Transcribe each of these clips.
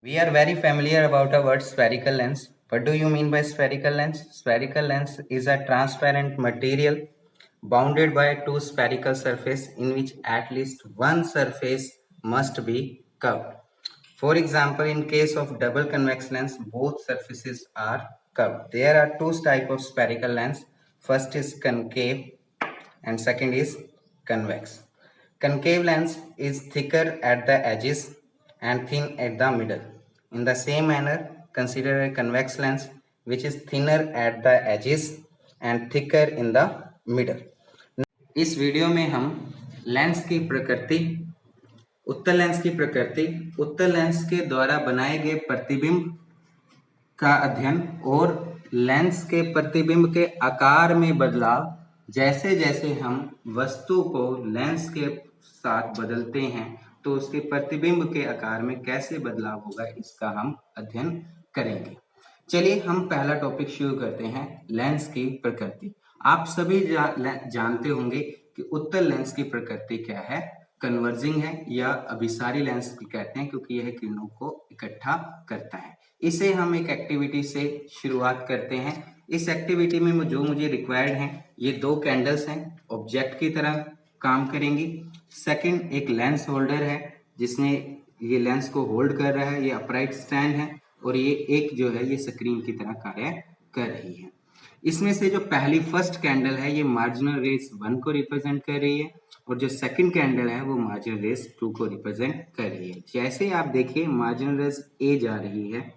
We are very familiar about the word spherical lens. What do you mean by spherical lens? Spherical lens is a transparent material bounded by two spherical surfaces in which at least one surface must be curved. For example, in case of double convex lens, both surfaces are curved. There are two types of spherical lens. First is concave and second is convex. Concave lens is thicker at the edges and thin at the middle. In the same manner, consider a convex lens which is thinner at the edges and thicker in the middle. इस video में हम lens की प्रकृति, उत्तल lens की प्रकृति, उत्तल lens के द्वारा बनाए गए प्रतिबिंब का अध्ययन और लेंस के प्रतिबिंब के आकार में बदलाव, जैसे जैसे हम वस्तु को लेंस के साथ बदलते हैं तो उसके प्रतिबिंब के आकार में कैसे बदलाव होगा, इसका हम अध्ययन करेंगे। चलिए हम पहला टॉपिक शुरू करते हैं, लेंस की प्रकृति। आप सभी जानते होंगे कि उत्तल लेंस की प्रकृति क्या है, कन्वर्जिंग है या अभिसारी लेंस कहते हैं क्योंकि यह किरणों को इकट्ठा करता है। इसे हम एक एक्टिविटी से शुरुआत करते हैं। इस एक्टिविटी में जो मुझे रिक्वायर्ड है, ये दो कैंडल्स हैं, ऑब्जेक्ट की तरह काम करेंगी। सेकंड एक लेंस होल्डर है जिसमें ये लेंस को होल्ड कर रहा है, ये अपराइट स्टैंड है और ये एक जो है ये स्क्रीन की तरह कार्य कर रही है। इसमें से जो पहली फर्स्ट कैंडल है ये मार्जिनल रेस 1 को रिप्रेजेंट कर रही है और जो सेकंड कैंडल है वो मार्जिनल रेस 2 को रिप्रेजेंट कर रही है। जैसे आप देखिए मार्जिनल रेस ए जा रही है,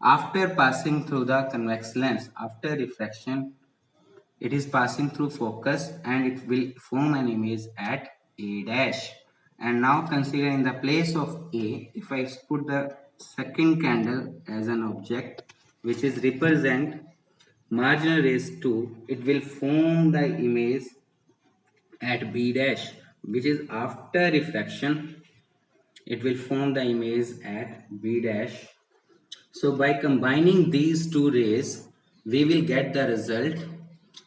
after passing through the convex lens, after refraction it is passing through focus and it will form an image at A dash. And now consider in the place of A, if I put the second candle as an object which is represent marginal rays 2, it will form the image at B dash, which is after refraction it will form the image at B dash. So by combining these two rays we will get the result।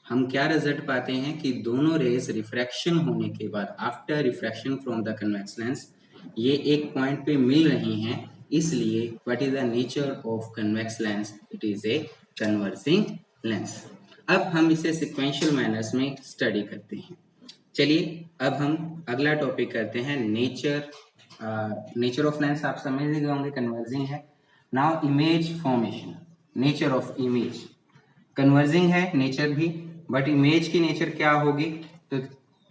हम क्या result पाते हैं कि दोनों race refraction होने के बाद, after refraction from the convex lens, ये एक पॉइंट पे मिल रही हैं। इसलिए what is the nature of convex lens? It is a converging lens. अब हम इसे सिक्वेंशियल मैनर्स में स्टडी करते हैं। चलिए अब हम अगला टॉपिक करते हैं, नेचर ऑफ लेंस आप समझ गए होंगे, कन्वर्जिंग है। Now image formation, nature of image, converging है नेचर भी, बट इमेज की नेचर क्या होगी? तो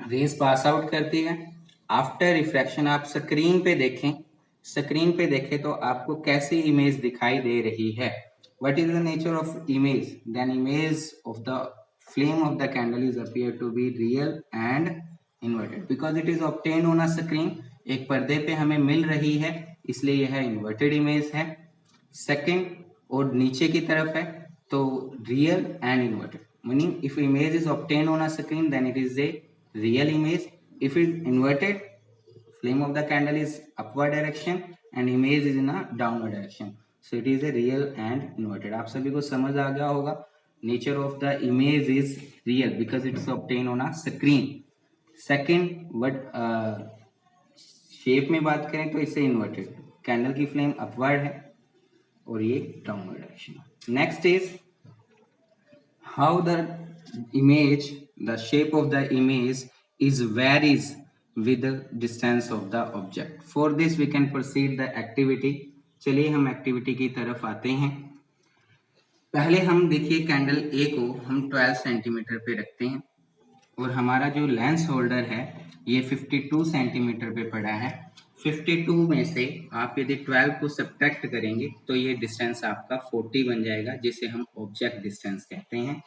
रेस पास आउट करती है, आफ्टर रिफ्रैक्शन आप स्क्रीन पे देखें तो आपको कैसी इमेज दिखाई दे रही है? What is the nature of image? Then image of the flame of the candle is appear to be real and inverted because it is obtained on a screen। एक पर्दे पे हमें मिल रही है इसलिए यह इन्वर्टेड इमेज है। सेकंड और नीचे की तरफ है तो real and inverted, meaning if image is obtained on a screen then it is a real image, if it is inverted flame of the candle is upward direction and image is in a downward direction, so it is a real and inverted। आप सभी को समझ आ गया होगा, nature of the image is real because it is obtained on a screen। second what shape में बात करें तो इसे इन्वर्टेड, कैंडल की फ्लेम अपवर्ड है और ये downward direction. Next is how the image, the shape of the image is varies with the distance of the object। for this we can proceed the activity। चलिए हम activity की तरफ आते हैं। पहले हम देखिए कैंडल ए को हम 12 सेंटीमीटर पे रखते हैं और हमारा जो लेंस होल्डर है ये 52 सेंटीमीटर पे पड़ा है। 52 में से आप यदि 12 को सब्ट्रैक्ट करेंगे तो ये डिस्टेंस आपका 40 बन जाएगा, जिसे हम ऑब्जेक्ट डिस्टेंस कहते हैं।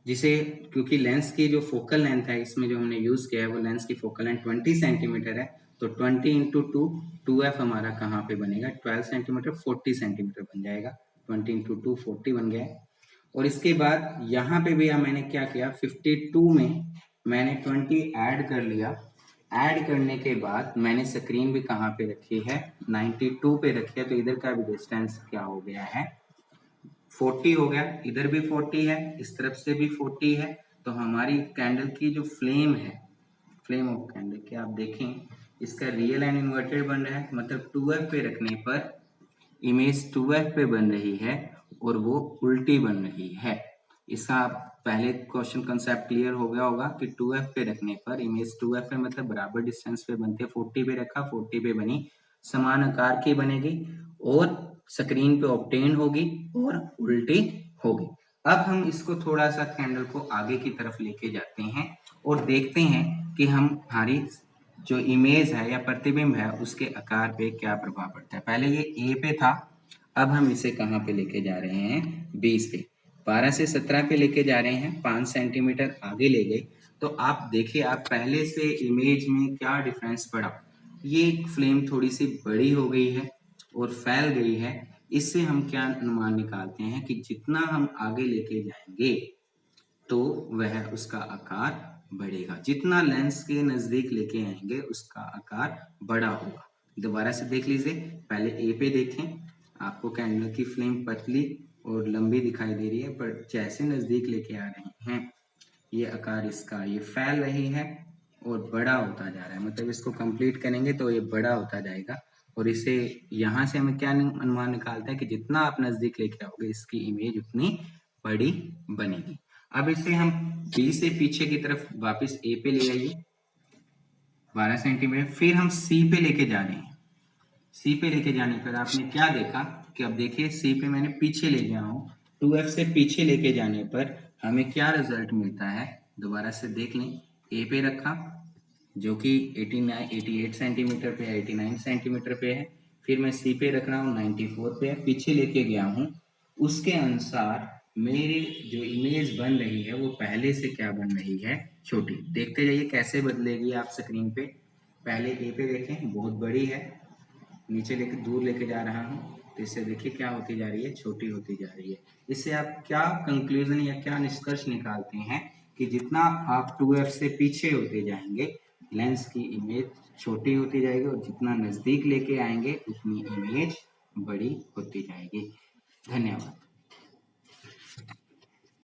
जिसे क्योंकि लेंस की जो फोकल लेंथ है इसमें जो हमने यूज किया है वो लेंस की फोकल लेंथ 20 सेंटीमीटर है, तो 20 इंटू 2, 2f हमारा कहाँ पे बनेगा? 12 सेंटीमीटर 40 सेंटीमीटर बन जाएगा। 20 इंटू 2 40 बन गया है। और इसके बाद यहाँ पे भी मैंने क्या किया, 52 में मैंने 20 ऐड कर लिया। ऐड करने के बाद मैंने स्क्रीन भी कहाँ पे रखी है? 92 पे रखी है, तो इधर का भी डिस्टेंस क्या हो गया है? 40 हो गया। इधर भी 40 है, इस तरफ से भी 40 है, तो हमारी कैंडल की जो फ्लेम है, फ्लेम ऑफ कैंडल के आप देखें इसका रियल एंड इन्वर्टेड बन रहा है, मतलब 2f पे रखने पर इमेज 2f पे बन रही है और वो उल्टी बन रही है। इसका पहले क्वेश्चन कंसेप्ट क्लियर हो गया होगा कि 2f पे रखने पर इमेज 2f पे मतलब बराबर डिस्टेंस पे बनते हैं। 40 पे रखा, 40 पे बनी, समान आकार की बनेगी और स्क्रीन पे ऑब्टेन होगी और उल्टी होगी। अब हम इसको थोड़ा सा कैंडल को आगे की तरफ लेके जाते हैं और देखते हैं कि हमारी जो इमेज है या प्रतिबिंब है उसके आकार पे क्या प्रभाव पड़ता है। पहले ये ए पे था, अब हम इसे कहाँ पे लेके जा रहे हैं, 20 पे। 12 से 17 पे लेके जा रहे हैं, 5 सेंटीमीटर आगे ले गए। तो आप देखिए, आप पहले से इमेज में क्या डिफरेंस पड़ा। ये फ्लेम थोड़ी सी बड़ी हो गई है और फैल गई है। इससे हम क्या अनुमान निकालते हैं कि जितना हम आगे लेके जाएंगे तो वह उसका आकार बढ़ेगा। जितना लेंस के नजदीक लेके आएंगे उसका आकार बड़ा होगा। दोबारा से देख लीजिए, पहले ए पे देखें, आपको कैंडल की फ्लेम पतली और लंबी दिखाई दे रही है, पर जैसे नजदीक लेके आ रहे हैं ये आकार इसका ये फैल रही है और बड़ा होता जा रहा है। मतलब इसको कंप्लीट करेंगे तो ये बड़ा होता जाएगा और इसे यहाँ से हमें क्या अनुमान निकालता है कि जितना आप नजदीक लेके आओगे इसकी इमेज उतनी बड़ी बनेगी। अब इसे हम बी से पीछे की तरफ वापस ए पे ले आइए, 12 सेंटीमीटर। फिर हम सी पे लेके जा रहे हैं। सी पे लेके जाने पर आपने क्या देखा कि अब देखिए सी पे मैंने पीछे ले गया हूँ। 2f से पीछे लेके जाने पर हमें क्या रिजल्ट मिलता है, दोबारा से देख लें। ए पे रखा जो कि 88 सेंटीमीटर पे है, 89 सेंटीमीटर पे है। फिर मैं सी पे रख रहा हूँ, 94 पे है, पीछे लेके गया हूँ। उसके अनुसार मेरी जो इमेज बन रही है वो पहले से क्या बन रही है, छोटी। देखते जाइए कैसे बदलेगी आप स्क्रीन पे। पहले ए पे देखें, बहुत बड़ी है, नीचे लेके दूर लेके जा रहा हूँ तो इससे देखिए क्या होती जा रही है, छोटी होती जा रही है। इससे आप क्या कंक्लूजन या क्या निष्कर्ष निकालते हैं कि जितना आप 2f से पीछे होते जाएंगे लेंस की इमेज छोटी होती जाएगी और जितना नजदीक लेके आएंगे उतनी इमेज बड़ी होती जाएगी। धन्यवाद।